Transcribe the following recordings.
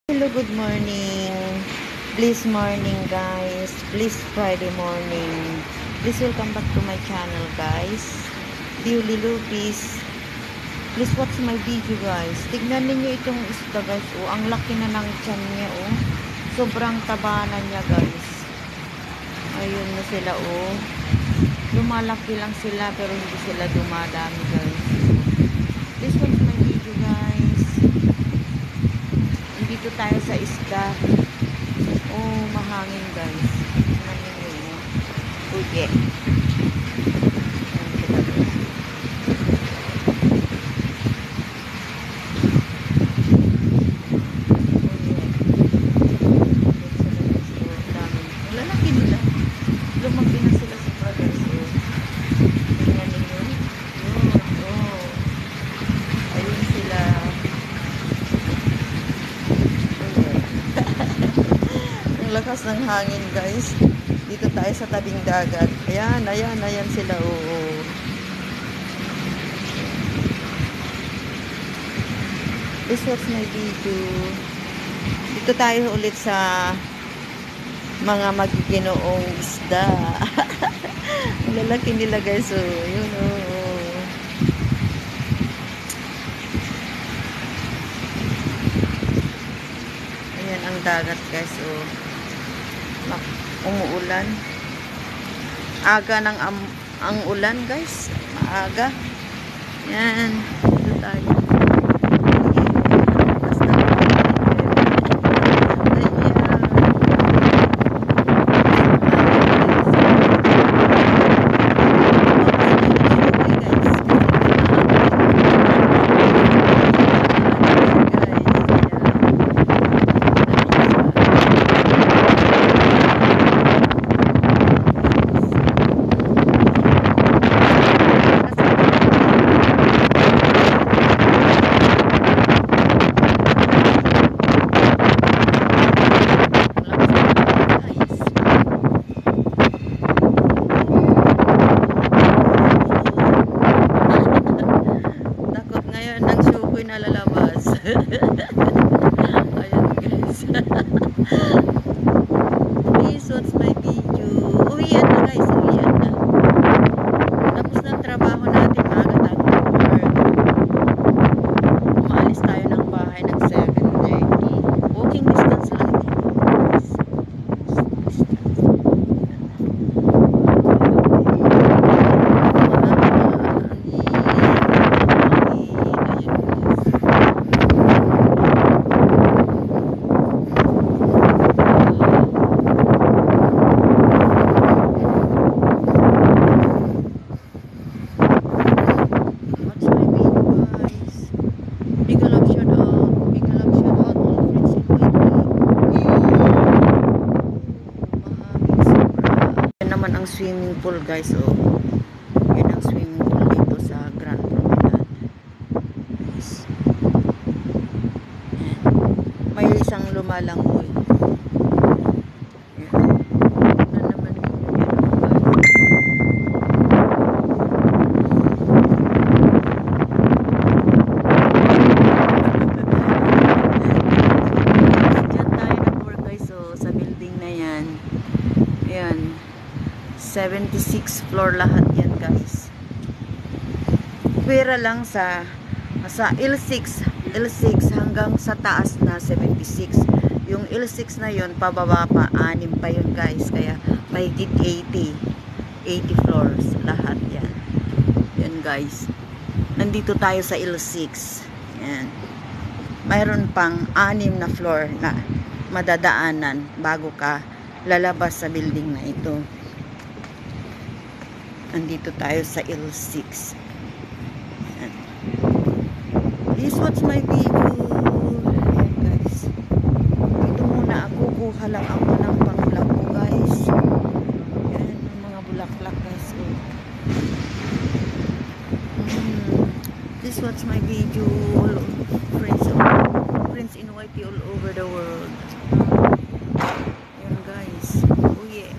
Hello, good morning. Please morning guys. Please Friday morning. Please welcome back to my channel guys. Diulilu, please watch my video guys. Tignan ninyo itong isda guys. Oh, ang laki na ng tiyan niya oh. Sobrang taba na niya guys. Ayun na sila oh. Lumalaki lang sila pero hindi sila dumadami guys. Please watch my video guys. Dito tayo sa isda. Oh, mahangin guys. Mahangin yun. Uye. Ang lalaki nila. Lumaki na sila sa brothers. Tingnan ninyo. Oh. Ayun sila. Lakas ng hangin guys. Dito tayo sa tabing dagat. Ayan sila. Oo. This was my video. Dito tayo ulit sa mga magiginoong isda. Lalaki nila guys. Oh. Yun oh. Ayan ang dagat guys. Oh. Umuulan. Aga ng ang ulan guys. Maaga. Yan. Dito tayo. Nalalabas. Ayan guys. Please watch my video. Uwian na guys. Uwian na. Tapos ng trabaho natin. Maaga tayo mag-work. Umaalis tayo ng bahay ng 7:30. Walking distance lang dito. Swimming pool guys oh. Yan ang swimming pool dito sa Grand Promenade. Yes. May isang lumalangoy. Yan. Na naman ninyo yan guys. Diyan tayo nag-work guys oh, sa building na yan. Yan. 76 floor lahat yan guys. Pwera lang sa L6 hanggang sa taas na 76. Yung L6 na yon pababa pa 6 pa yun guys. Kaya may 80 floors lahat yan. Yan guys. Nandito tayo sa L6. Yan. Mayroon pang 6 na floor na madadaanan bago ka lalabas sa building na ito. Andito tayo sa L6. Ayan. Please watch my video. Ayan guys. Dito muna ako. Kuha lang ako ng pang-vlog ko guys. Ayan ang mga bulaklak guys. Please watch my video. Friends in YT all over the world. Ayan guys. Uye.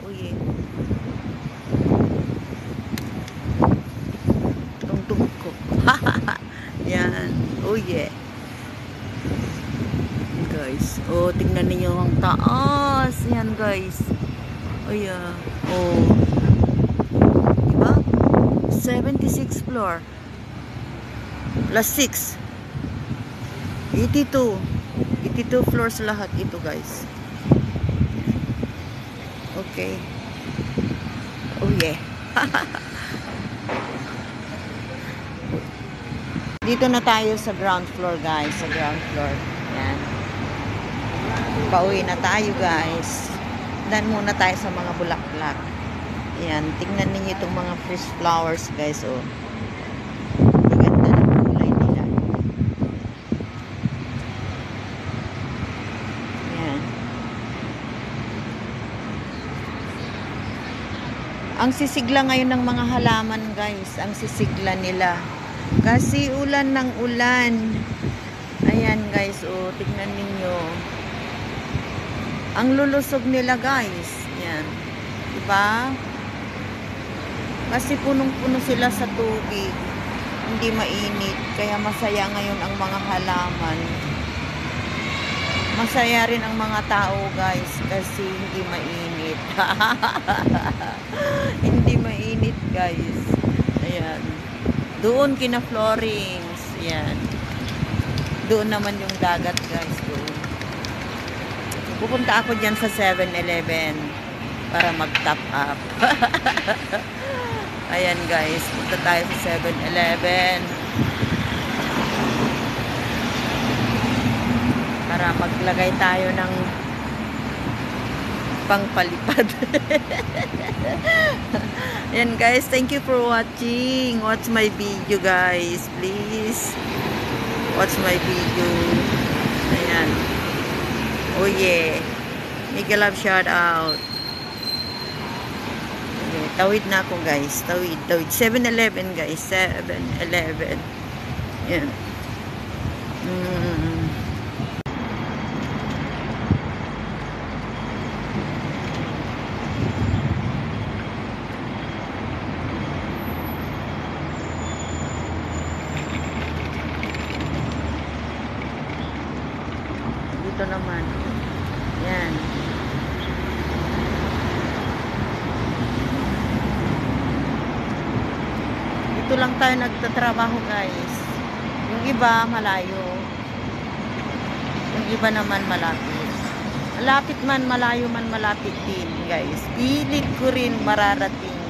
Yan. Oh yeah. Guys. Oh, tingnan niyo ang taas. Yan guys. Oh yeah. Oh. Diba? 76 floor. Plus 6. 82. 82 floors lahat ito guys. Okay. Oh yeah. Dito na tayo sa ground floor guys. Sa ground floor. Yan. Pauwi na tayo guys. Dan muna tayo sa mga bulaklak. Yan. Tingnan niyo itong mga fresh flowers guys. Oh. Maganda ng kulay nila. Yan. Ang sisigla ngayon ng mga halaman guys. Ang sisigla nila. Kasi ulan ng ulan. Ayan guys, oh, tignan ninyo. Ang lulusog nila guys. Yan. Diba? Kasi punong-puno sila sa tubig. Hindi mainit. Kaya masaya ngayon ang mga halaman. Masaya rin ang mga tao guys. Kasi hindi mainit. Hindi mainit guys. Ayan. Doon kina Florings. Yan. Doon naman yung dagat guys. Doon. Pupunta ako dyan sa 7-Eleven para mag-top up. Ayan guys. Punta tayo sa 7-Eleven para maglagay tayo ng pangpalipad. Ayan guys, thank you for watching. Watch my video guys, please. Watch my video. Ayan. Oh yeah. Mega love shout out. Okay, tawid na ako guys. Tawid. 7-Eleven guys. 7-Eleven. Ayan. Dito naman. Yan. Dito lang tayo nagtatrabaho guys. Yung iba malayo. Yung iba naman malapit. Malapit man, malayo man, malapit din guys. Pilit ko rin mararating.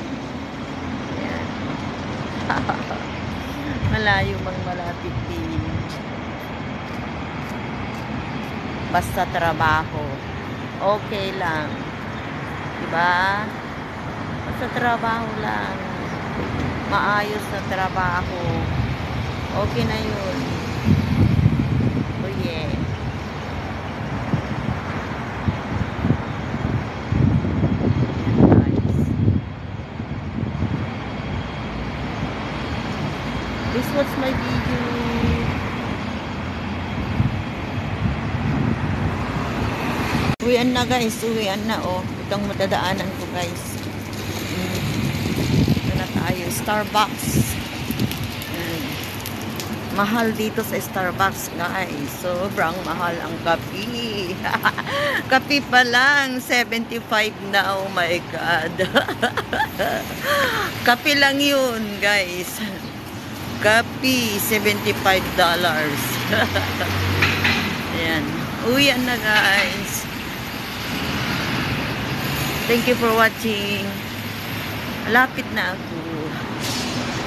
Yan. Malayo man, malapit din. Basta trabaho. Okay lang. Diba? Basta trabaho lang. Maayos na trabaho. Okay na yun. Oh yeah. Nice. Please watch my video. Uwian na guys, uwian na oh. Itong matadaanan ko guys. Ito na tayo, Starbucks. Mahal dito sa Starbucks guys. Sobrang mahal ang kape. Kape pa lang, 75 na. Oh my God. Kape lang yun guys. Kape, $75. Ayan. Uwian na guys. Thank you for watching. Malapit na ako.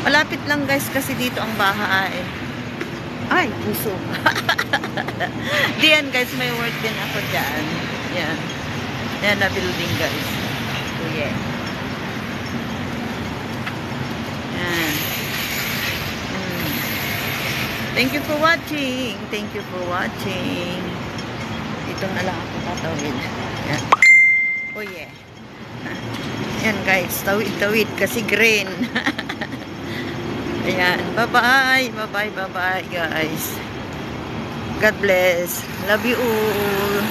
Malapit lang guys kasi dito ang bahay. Ay, puso. Diyan guys, may work din ako dyan. Yan. Yan na building guys. So yeah. Yan. Thank you for watching. Thank you for watching. Dito na lang ako tatawid. Yan. Oh yeah. Yan guys, tawid-tawid kasi green. Ayan, bye-bye. Bye-bye, bye-bye guys. God bless. Love you all.